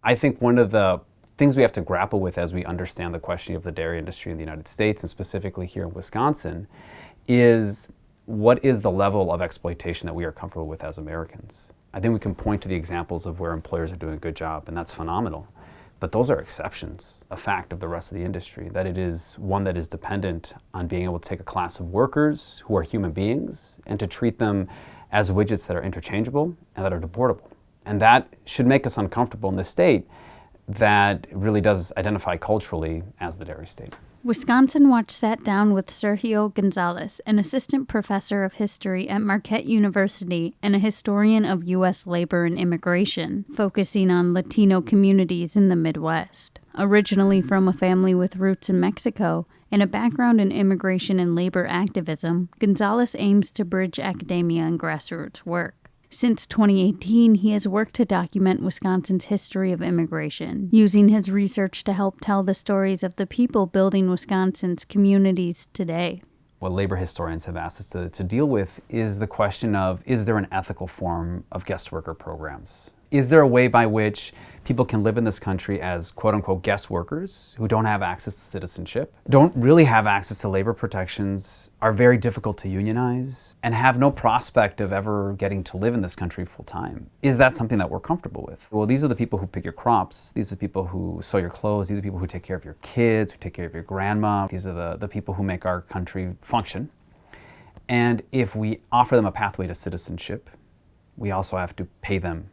I think one of the things we have to grapple with as we understand the question of the dairy industry in the United States, and specifically here in Wisconsin, is what is the level of exploitation that we are comfortable with as Americans? I think we can point to the examples of where employers are doing a good job, and that's phenomenal. But those are exceptions, a fact of the rest of the industry, that it is one that is dependent on being able to take a class of workers who are human beings and to treat them as widgets that are interchangeable and that are deportable. And that should make us uncomfortable in this state that really does identify culturally as the dairy state. Wisconsin Watch sat down with Sergio Gonzalez, an assistant professor of history at Marquette University and a historian of U.S. labor and immigration, focusing on Latino communities in the Midwest. Originally from a family with roots in Mexico and a background in immigration and labor activism, Gonzalez aims to bridge academia and grassroots work. Since 2018, he has worked to document Wisconsin's history of immigration, using his research to help tell the stories of the people building Wisconsin's communities today. What labor historians have asked us to deal with is the question of, is there an ethical form of guest worker programs? Is there a way by which people can live in this country as quote-unquote guest workers who don't have access to citizenship, don't really have access to labor protections, are very difficult to unionize, and have no prospect of ever getting to live in this country full-time? Is that something that we're comfortable with? Well, these are the people who pick your crops, these are the people who sew your clothes, these are the people who take care of your kids, who take care of your grandma, these are the people who make our country function. And if we offer them a pathway to citizenship, we also have to pay them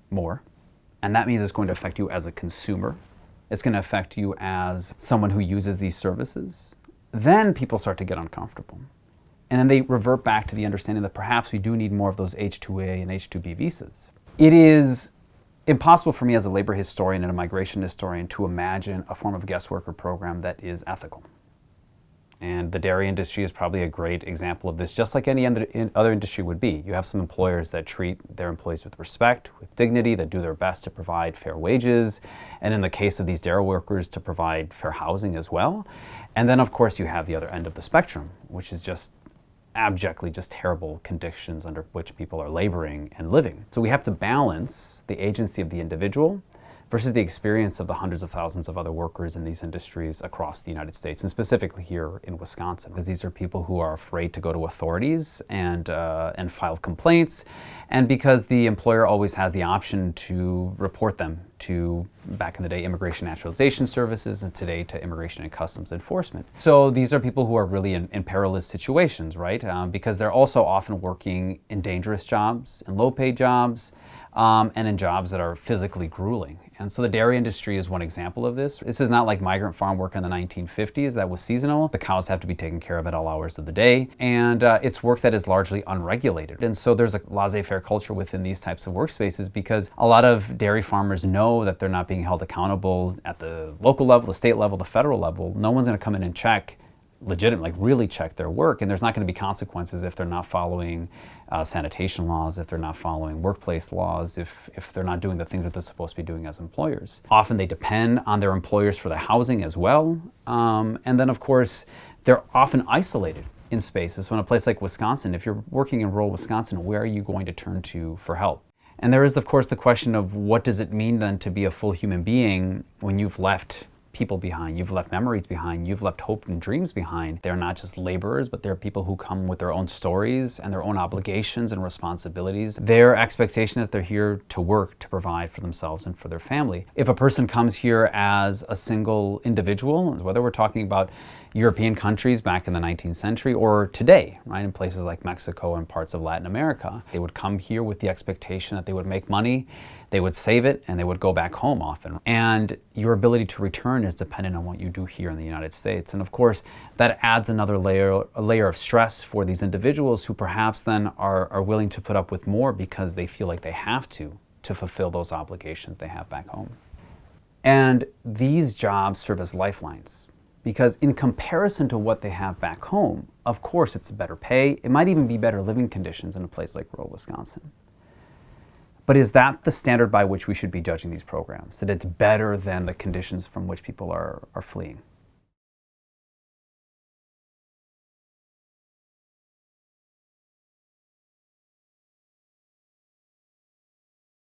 more. And that means it's going to affect you as a consumer. It's going to affect you as someone who uses these services. Then people start to get uncomfortable. And then they revert back to the understanding that perhaps we do need more of those H-2A and H-2B visas. It is impossible for me as a labor historian and a migration historian to imagine a form of guest worker program that is ethical. And the dairy industry is probably a great example of this, just like any other industry would be. You have some employers that treat their employees with respect, with dignity, that do their best to provide fair wages, and in the case of these dairy workers, to provide fair housing as well. And then, of course, you have the other end of the spectrum, which is just abjectly just terrible conditions under which people are laboring and living. So we have to balance the agency of the individual versus the experience of the hundreds of thousands of other workers in these industries across the United States, and specifically here in Wisconsin, because these are people who are afraid to go to authorities and file complaints, and because the employer always has the option to report them to, back in the day, Immigration Naturalization Services, and today to Immigration and Customs Enforcement. So these are people who are really in perilous situations, right? Because they're also often working in dangerous jobs, in low-paid jobs, and in jobs that are physically grueling. And so the dairy industry is one example of this. This is not like migrant farm work in the 1950s that was seasonal. The cows have to be taken care of at all hours of the day. And it's work that is largely unregulated. And so there's a laissez-faire culture within these types of workspaces because a lot of dairy farmers know that they're not being held accountable at the local level, the state level, the federal level. No one's going to come in and check legitimate, really check their work, and there's not going to be consequences if they're not following sanitation laws, if they're not following workplace laws, if they're not doing the things that they're supposed to be doing as employers. Often they depend on their employers for the housing as well, and then of course they're often isolated in spaces. So in a place like Wisconsin, if you're working in rural Wisconsin, where are you going to turn to for help? And there is of course the question of what does it mean then to be a full human being when you've left people behind, you've left memories behind, you've left hope and dreams behind. They're not just laborers, but they're people who come with their own stories and their own obligations and responsibilities. Their expectation is they're here to work, to provide for themselves and for their family. If a person comes here as a single individual, whether we're talking about European countries back in the 19th century or today, right, in places like Mexico and parts of Latin America, they would come here with the expectation that they would make money, they would save it, and they would go back home often. And your ability to return is dependent on what you do here in the United States. And of course, that adds another a layer of stress for these individuals who perhaps then are willing to put up with more because they feel like they have to fulfill those obligations they have back home. And these jobs serve as lifelines. Because in comparison to what they have back home, of course it's better pay. It might even be better living conditions in a place like rural Wisconsin. But is that the standard by which we should be judging these programs? That it's better than the conditions from which people are fleeing?